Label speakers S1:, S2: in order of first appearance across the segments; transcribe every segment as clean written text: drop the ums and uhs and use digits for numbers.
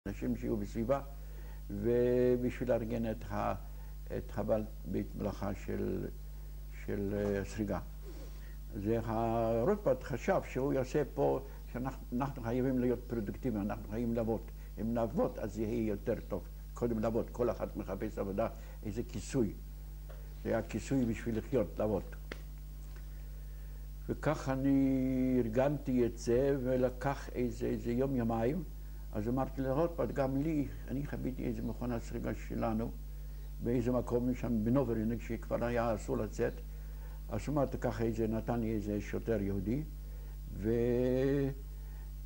S1: אנשים שיהיו בסביבה, ובשביל לארגן את בית מלאכה של סריגה. זה הרוטברט חשב שהוא יעשה פה, שאנחנו חייבים להיות פרודוקטיביים, אנחנו חייבים לעבוד. אם נעבוד, אז יהיה יותר טוב. קודם לעבוד, כל אחד מחפש עבודה, איזה כיסוי. זה היה כיסוי בשביל לחיות, לעבוד. וכך אני ארגנתי את זה, ולקח איזה יום-יומיים. אז אמרתי לרוטברט, גם לי, אני חוויתי איזה מכונת סריגה שלנו, באיזה מקום שם בנוברינג, שכבר היה אסור לצאת. אז אמרתי, ככה נתן לי איזה שוטר יהודי,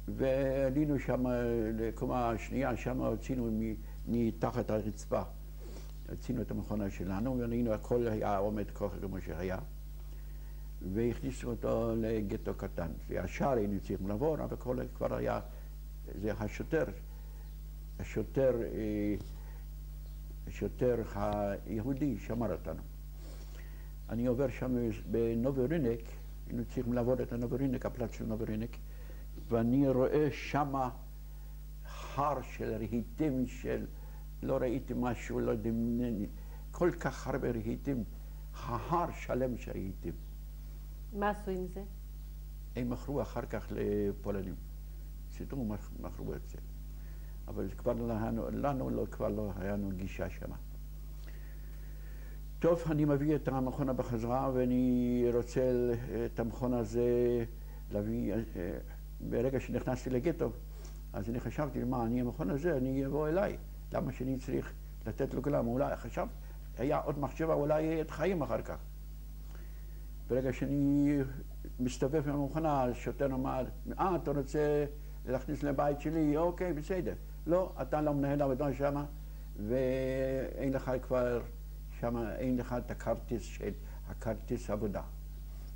S1: ועלינו שם לקומה השנייה, שם הוצאנו מתחת הרצפה. הוצאנו את המכונה שלנו, ועלינו, הכל היה עומד ככה כמו שהיה. והכניסו אותו לגטו קטן. זה השער היינו צריכים לעבור, אבל כל כבר היה, זה השוטר היהודי שמר אותנו. אני עובר שם בנוברינק, היינו צריכים לעבור את הנוברינק, הפלט של נוברינק, ואני רואה שם הר של רהיטים לא ראיתי משהו, לא דמיין, כל כך הרבה רהיטים, ההר שלם של רהיטים.
S2: מה עשו עם זה?
S1: הם מכרו אחר כך לפולנים. סידרו מכרו את זה. אבל כבר לנו כבר לא היה לנו גישה שם. טוב, אני מביא את המכונה בחזרה, ואני רוצה את המכון הזה להביא, ברגע שנכנסתי לגטו, אז אני חשבתי, מה, המכון הזה, אני אבוא אליי. למה שאני צריך לתת לו כולם? אולי חשב, היה עוד מחשבה, אולי יהיה את חיים אחר כך. ברגע שאני מסתובב עם המכונה, השוטר אמר, אתה רוצה להכניס לבית שלי? אוקיי, בסדר. לא, אתה לא מנהל עבודה שם, ואין לך כבר שם, אין לך את הכרטיס עבודה.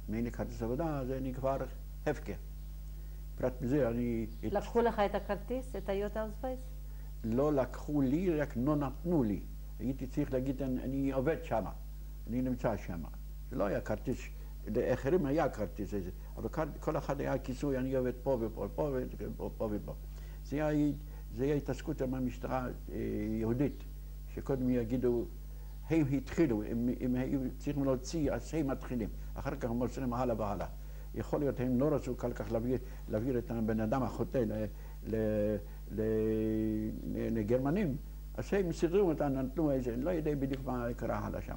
S1: אם אין לי כרטיס עבודה, אז אני כבר הפקר. פרט בזה, אני...
S2: לקחו לך את הכרטיס, את היוטאוסווייס?
S1: לא לקחו לי, רק לא נתנו לי. הייתי צריך להגיד, אני עובד שם, אני נמצא שם. זה לא היה כרטיס, לאחרים היה כרטיס איזה, אבל כל אחד היה כיסוי, אני עובד פה ופה, פה ופה ופה. זה היה התעסקות עם המשטרה יהודית, שקודם יגידו, הם התחילו, אם היו צריכים להוציא, אז הם מתחילים. אחר כך הם מוסרים הלאה והלאה. יכול להיות, הם לא רצו כל כך להעביר את הבן אדם החוטא לגרמנים, אז הם סידרו אותנו, נתנו איזה, לא יודע בדיוק מה קרה הלאה שם.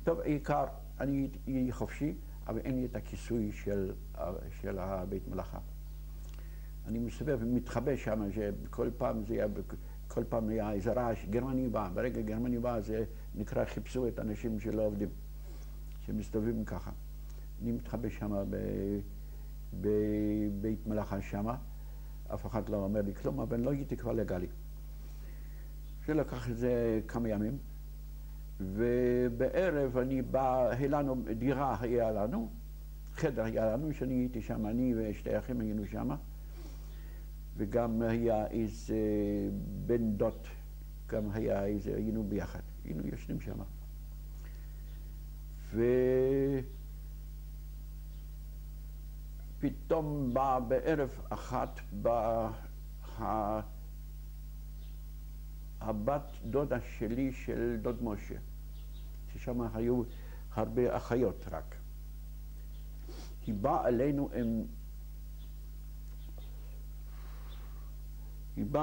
S1: טוב, העיקר, אני אהיה חופשי, אבל אין לי את הכיסוי של הבית מלאכה. אני מסתובב ומתחבא שם, שכל פעם היה איזה רעש, גרמני בא, ברגע גרמני בא זה נקרא חיפשו את האנשים שלא עובדים, שמסתובבים ככה. אני מתחבא שם בבית מלאכה שם, אף אחד לא אומר לי כלום, אבל לא הייתי כבר לגלי. שלקח את זה כמה ימים, ובערב אני בא, דירה היה לנו, חדר היה לנו, שאני הייתי שם, אני ושתי אחים היינו שם, וגם היה איזה בן דוד, גם היה איזה, היינו ביחד, היינו ישנים שם. ופתאום בא בערב אחת, הבת דודה שלי של דוד משה, ששם היו הרבה אחיות רק. היא באה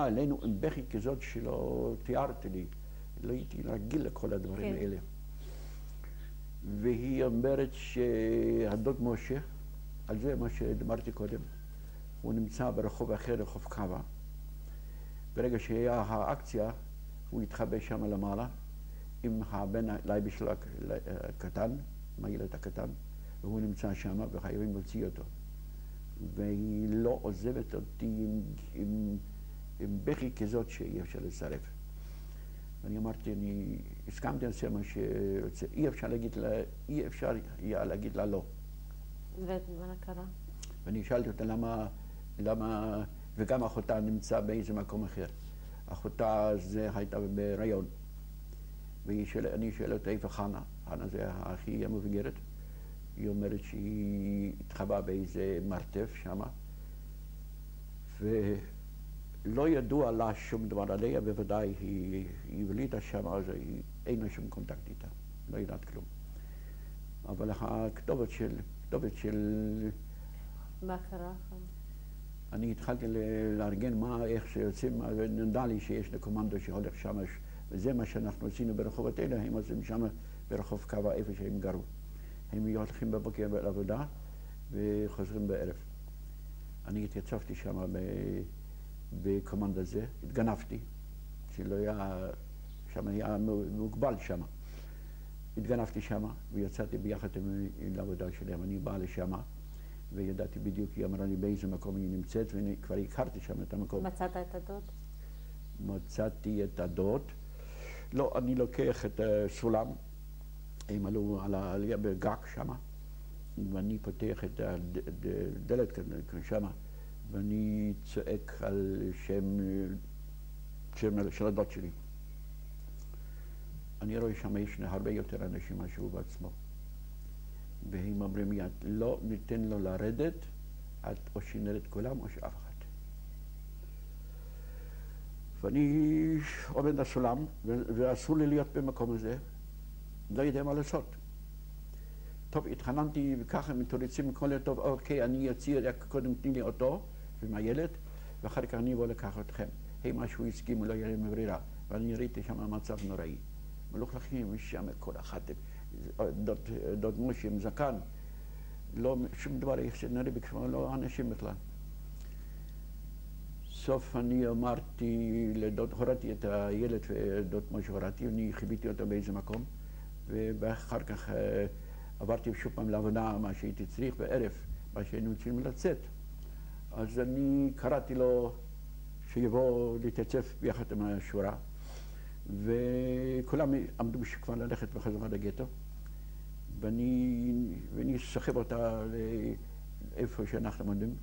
S1: אלינו עם בכי כזאת שלא תיארתי לי, לא הייתי רגיל לכל הדברים האלה. והיא אומרת שהדוד משה, על זה מה שדיברתי קודם, הוא נמצא ברחוב אחר, רחוב קווה. ברגע שהיה האקציה, הוא התחבא שם למעלה עם הבן לייבי שלו הקטן, עם הילד הקטן, והוא נמצא שם וחייבים להוציא אותו. והיא לא עוזבת אותי עם בכי כזאת שאי אפשר לצרף. ואני אמרתי, אני הסכמתי לעשות מה שרוצה, אי אפשר היה להגיד לה לא.
S2: ומה קרה?
S1: ואני שאלתי אותה למה, וגם אחותה נמצא באיזה מקום אחר. אחותה זה הייתה בהיריון. ואני שואל אותה איפה חנה, חנה זה הכי המבוגרת. היא אומרת שהיא התחבאה באיזה מרתף שמה. לא ידוע לה שום דבר עליה, בוודאי היא ולידה שם, אז אין לה שום קונטקט איתה, לא יודעת כלום. אבל הכתובת של...
S2: מה קרה?
S1: אני התחלתי לארגן איך שיוצאים, ונדע לי שיש לקומנדו שהולך שם, וזה מה שאנחנו עשינו ברחובות אלה, הם עושים שם ברחוב קו איפה שהם גרו. הם הולכים בבוקר לעבודה וחוזרים בערב. אני התייצבתי שם בקומנדו הזה, התגנבתי, שלא היה, שם היה מוגבל שם. התגנבתי שם ויצאתי ביחד עם לעבודה שלהם. אני בא לשם וידעתי בדיוק, היא אמרה לי באיזה מקום היא נמצאת, ואני כבר הכרתי שם את המקום.
S2: מצאת את הדוד?
S1: מצאתי את הדוד. לא, אני לוקח את הסולם, הם עלו על העלייה בגג שם, ואני פותח את הדלת שם, ואני צועק על שם של הדוד שלי. אני רואה שם יש הרבה יותר אנשים מה שהוא בעצמו. והם אומרים מיד, לא ניתן לו לרדת, עד או שנרד כולם או שאף אחד. ואני עומד בסולם, ואסור לי להיות במקום הזה, לא יודע מה לעשות. טוב, התחננתי וככה מתוריצים כל טוב, אוקיי, אני אציע, קודם תני לי אותו עם הילד, ואחר כך אני אבוא לקח אתכם. משהו הסכים, לא יהיה לי ברירה. ואני ראיתי שם מצב נוראי. מלוכלכים שם כל אחת, דוד משה עם זקן, לא שום דבר איך שנראה בכלל, לא אנשים בכלל. סוף אני אמרתי לדוד, הורדתי את הילד ודוד משה הורדתי, אני חיביתי אותו באיזה מקום, ואחר כך עברתי שוב פעם לעבודה, מה שהייתי צריך בערב, מה שהיינו צריכים לצאת. אז אני קראתי לו שיבוא להתייצב ביחד עם השורה, וכולם עמדו כבר ללכת בחזרה לגטו, ואני סוחב אותה לאיפה שאנחנו עומדים,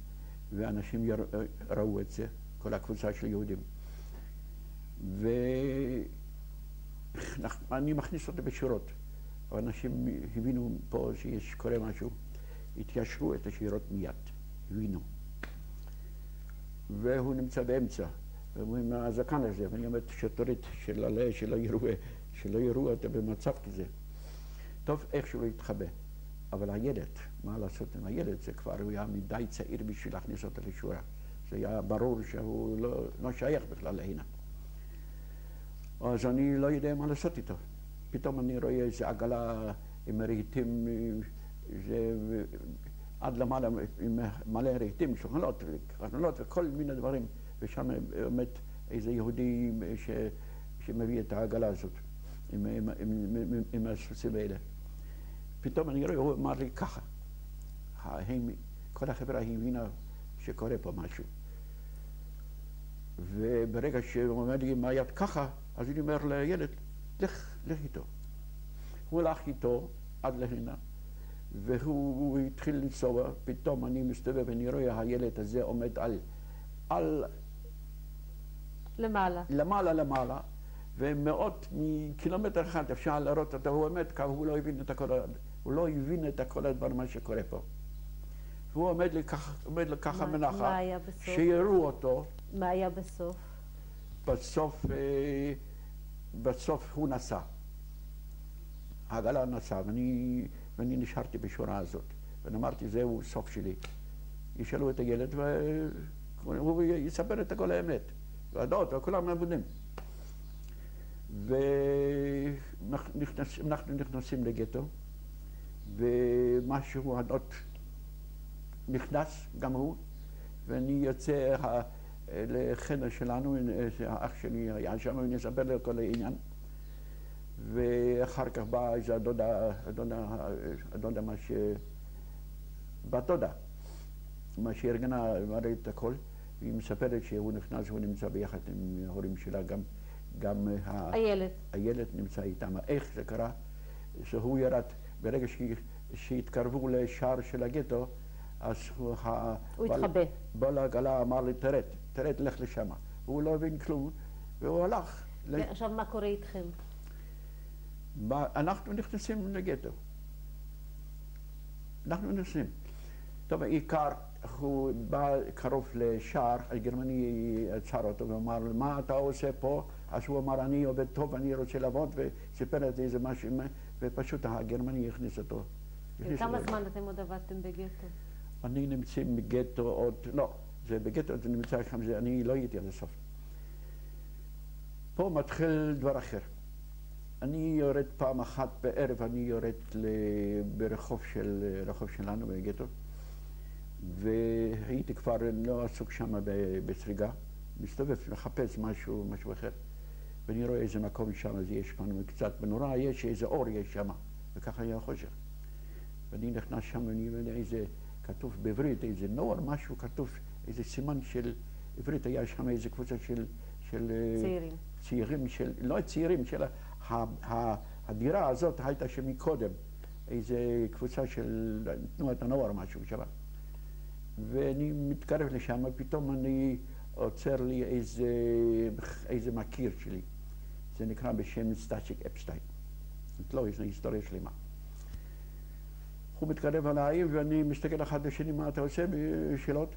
S1: ואנשים ראו את זה, כל הקבוצה של יהודים. ואני מכניס אותה בשורות. האנשים הבינו פה שיש קורה משהו, התיישרו את השירות מיד, הבינו. והוא נמצא באמצע. ואומרים, הזקן הזה, ואני אומרת, שתוריד שלא יראו אותה במצב כזה. טוב, איכשהו להתחבא. אבל הילד, מה לעשות עם הילד? זה כבר הוא היה מדי צעיר בשביל להכניס אותה לשורה. זה היה ברור שהוא לא שייך בכלל להנה. אז אני לא יודע מה לעשות איתו. פתאום אני רואה איזו עגלה עם רהיטים, עד למעלה עם מלא רהיטים, שולחנות וכל מיני דברים. ושם עומד איזה יהודי שמביא את העגלה הזאת, עם הסוסים האלה. פתאום אני רואה, הוא אמר לי ככה. כל החברה הבינה שקורה פה משהו. וברגע שהוא אומר לי עם היד ככה, אז אני אומר לילד, לך איתו. הוא הלך איתו עד להנה, והוא התחיל לנסוע, פתאום אני מסתובב ואני רואה הילד הזה עומד על למעלה, ומאות מקילומטר אחד אפשר לראות אותו, הוא עומד ככה, הוא לא הבין את כל הדבר מה שקורה פה. והוא עומד לו ככה מנחה, שיראו אותו.
S2: מה היה בסוף?
S1: בסוף הוא נסע. העגלה נסע, ואני נשארתי בשורה הזאת. ואמרתי, זהו סוף שלי. ישאלו את הילד והוא יספר את כל האמת. והדעות, וכולם עבודים. ואנחנו נכנסים לגטו, ומשהו הדעות נכנס, גם הוא, ואני יוצא לחדר שלנו, האח שלי היה שם, ואני אספר לו כל העניין. ואחר כך באה איזו הדודה מה שארגנה, מראה את הכל. היא מספרת שהוא נכנס, הוא נמצא ביחד עם ההורים שלה, גם הילד נמצא איתם. איך זה קרה? שהוא ירד, ברגע שהתקרבו לשער של הגטו, אז הוא
S2: התחבא.
S1: בעל העגלה אמר לי, תרד, לך לשם. הוא לא הבין כלום, והוא הלך.
S2: ועכשיו מה קורה איתכם?
S1: אנחנו נכנסים לגטו. אנחנו נכנסים. טוב, העיקר, הוא בא קרוב לשער, הגרמני עצר אותו ואמר, מה אתה עושה פה? אז הוא אמר, אני עובד טוב, אני רוצה לעבוד, וסיפר את איזה משהו, ופשוט הגרמני הכניס אותו.
S2: כמה זמן אתם עוד עבדתם בגטו?
S1: אני נמצא בגטו עוד, לא, זה בגטו, זה נמצא שם, אני לא הייתי עד הסוף. פה מתחיל דבר אחר. אני יורד פעם אחת בערב, אני יורד ברחוב שלנו בגטו, והייתי כבר לא עסוק שם בסריגה, מסתובב, מחפש משהו אחר. ואני רואה איזה מקום שם, אז יש לנו קצת בנורה, יש איזה אור יש שם, וככה היה חושך. ואני נכנס שם, ואני יודע איזה כתוב בעברית, איזה נוער, משהו כתוב, איזה סימן של עברית, היה שם איזה קבוצה של צעירים, לא צעירים, של הדירה הזאת הייתה שמקודם, איזה קבוצה של תנועת הנוער, משהו שם. ואני מתקרב לשם, ופתאום אני עוצר לי איזה מכיר שלי. זה נקרא בשם סטאצ'יק אפשטיין. לא, יש לי היסטוריה שלמה. הוא מתקרב אליי, ואני מסתכל אחד לשני, מה אתה עושה? שאלות.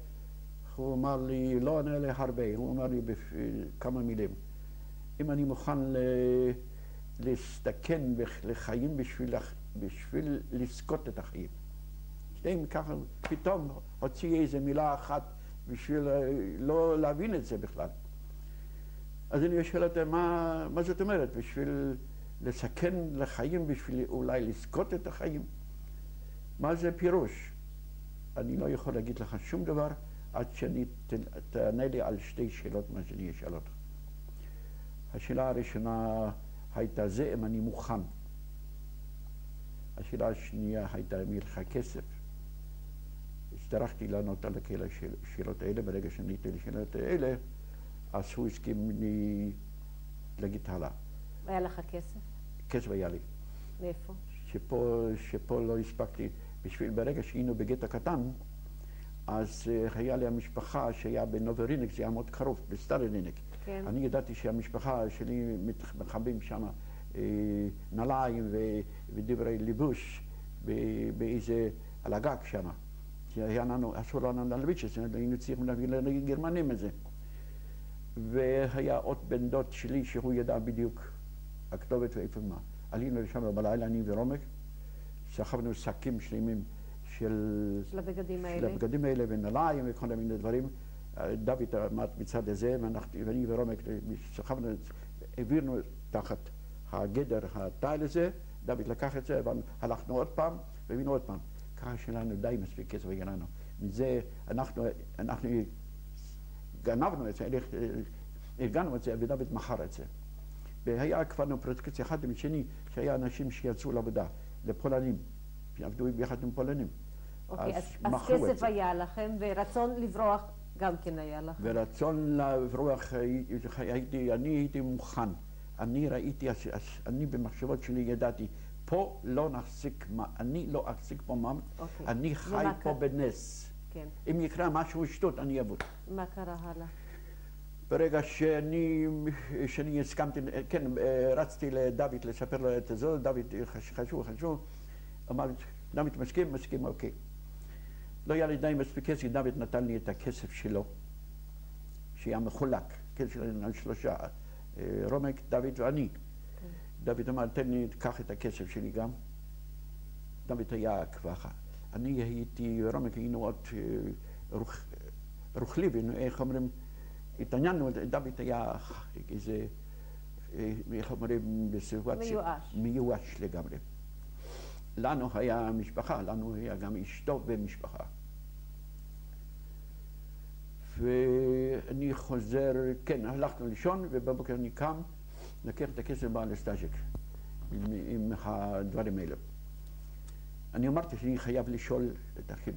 S1: הוא אמר לי, לא ענה לי הרבה, הוא אמר לי בכמה מילים. אם אני מוכן להסתכן לחיים בשביל לזכות את החיים. אם ככה, פתאום הוציא איזו מילה אחת בשביל לא להבין את זה בכלל. אז אני שואל אותם, מה זאת אומרת? בשביל לסכן לחיים, בשביל אולי לזכות את החיים? מה זה פירוש? אני לא יכול להגיד לך שום דבר עד שאני תענה לי על שתי שאלות מה שאני אשאל אותך. השאלה הראשונה הייתה זה אם אני מוכן. השאלה השנייה הייתה אם יהיה לך כסף. הצטרכתי לענות על השאלות האלה, ברגע שעניתי לשאלות האלה, אז הוא הסכים לי להגיד הלאה.
S2: היה לך כסף?
S1: כסף היה לי.
S2: מאיפה?
S1: שפה לא הספקתי, ברגע שהיינו בגטו קטן, אז היה לי המשפחה שהיה בנוברינק, זה היה מאוד קרוב, בסטלינק.
S2: כן. אני
S1: ידעתי שהמשפחה שלי מכבים שם נעליים ודברי ליבוש באיזה, על הגג שם. שהיה לנו, אסור לנו להלביש את זה, היינו צריכים להביא לגרמנים את זה. והיה עוד בן דוד שלי שהוא ידע בדיוק הכתובת ואיפה מה. עלינו לשם בלילה, אני ורומק, סחבנו שקים שלמים של הבגדים האלה ונעליים וכל מיני דברים. דוד עמד מצד הזה, ואני ורומק סחבנו, העבירנו תחת הגדר התיל הזה, דוד לקח את זה, והלכנו עוד פעם, והבינו עוד פעם. ככה שלנו די מספיק כסף היה לנו. מזה אנחנו גנבנו את זה, ארגנו את זה, ודוד מכר את זה. והיה כבר פרוטקציה אחת עם שני, שהיה אנשים שיצאו לעבודה, לפולנים, שעבדו ביחד עם פולנים.
S2: אוקיי, אז כסף היה לכם, ורצון לברוח גם כן היה לכם.
S1: ורצון לברוח, אני הייתי מוכן. אני ראיתי, אני במחשבות שלי ידעתי, פה לא נחזיק, אני לא אחזיק פה מע"מ, אני חי פה בנס. אם יקרה משהו שטות, אני אבוד.
S2: מה קרה הלאה?
S1: ברגע שאני הסכמתי, כן, רצתי לדוד לספר לו את זה, דוד חשוב, אמר, דוד מסכים, אוקיי. לא היה לי די מספיק כסף, דוד נתן לי את הכסף שלו, שהיה מחולק, כסף שלנו שלושה, רומק, דוד ואני. דוד אמר, תן לי, קח את הכסף שלי גם. דוד היה ככה. אני הייתי, רומק, היינו עוד רוכלים, איך אומרים, התעניינו, דוד היה איזה, איך אומרים, בסיטואציה, מיואש לגמרי. לנו היה משפחה, לנו היה גם אשתו ומשפחה. ואני חוזר, כן, הלכנו לישון, ובבוקר אני קם, לקח את הכסף בא לסטאז'יק, עם הדברים האלה. אני אמרתי שאני חייב לשאול את אחים.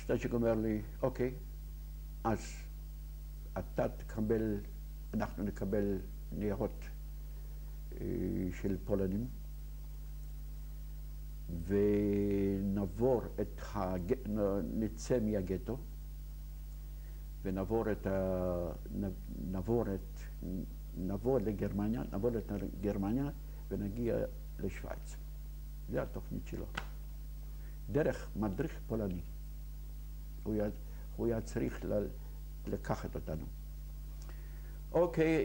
S1: סטאז'יק אומר לי, אוקיי, אז אתה תקבל, אנחנו נקבל ניירות של פולנים, ונעבור נצא מהגטו, ונעבור לגרמניה, ונגיע לשוויץ. זו התוכנית שלו. דרך מדריך פולני. הוא היה צריך לקחת אותנו. אוקיי.